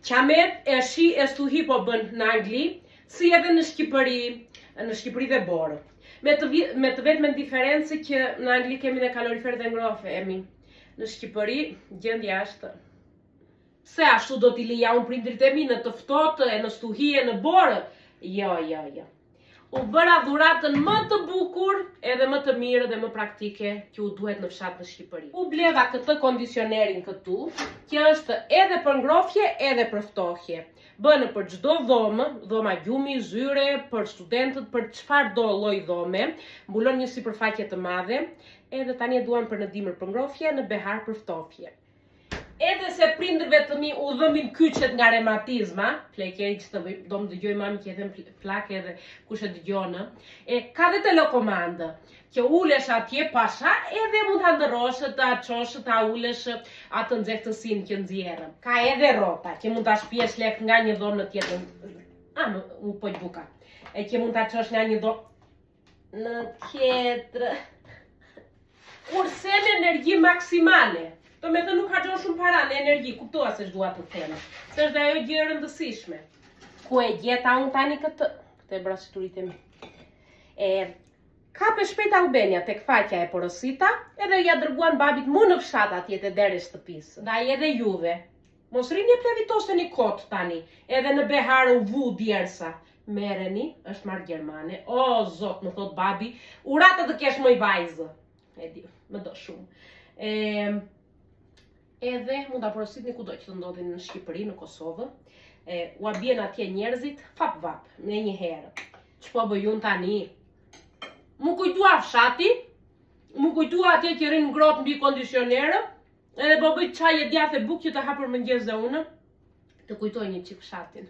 Qamet e shi e stuhi po bën në Angli, si edhe në Shqipëri dhe Borë. Me të vetmen diferencë që në Angli kemi dhe kalorifer dhe ngrofe, emi. Në Shqipëri, gjendja është se ashtu do t'i lija unë prindrit e mi në të ftohtë e në stuhi e në Borë. Jo. U bëra dhuratën më të bukur, edhe më të mirë dhe më praktike që u duhet në fshat në Shqipëri. U bledha këtë kondicionerin këtu, që është edhe për ngrofje, edhe për ftohje. Bënë për çdo dhomë, dhoma gjumi, zyre, për studentët, për çfarë do lloj dhome, mbulon një sipërfaqe të madhe, edhe tani e duan për në dimër për ngrofje, në behar për ftohje. Edhe se prindërve të mi u dhëmin kyçet nga rematizma, plekeri që do më dëgjoj mami që edhe plake edhe kush e dëgjonë, ka dhe telekomandë, që ulesh atje pasha edhe mund të ndërrosh, të aqosh, të ulesh atë nxehtësinë që nxjerrëm. Ka edhe rrota, që mund të shpjesh lek nga një dhomë në tjetër. Më po buka. Që mund të aqosh nga një dhomë në tjetër. Kurse në energji maksimale. Do me të nuk hargjon shumë para në energji, kuptoa se ç'dua të them. Se është ajo gjë e rëndësishme. Ku e gjeta unë tani këtë e brashiturit e mi. Kape shpejt Albania tek faqja e Porosita, edhe ja dërguan babit mu në fshat atje te deri shtëpisë. Ndaj edhe juve. Mos rini plevitoseni kot tani, edhe në behar u vu djersa. Merreni, është marrë gjermane. O zot, më thot babi, urata të kesh moj vajzë. E di, më do shumë. Edhe mund ta porositni kudo që të ndodhin në Shqipëri, në Kosovë. U abjen atje njerëzit, vap, në një herë. Ç'po bëj unë tani? Mu kujtua fshati, mu kujtua atje që rinë ngrohtë mbi kondicionerë, edhe po bëj çaj e djathtë bukë që të hapur mëngjes dhe unë, të kujtoj një çik fshatin.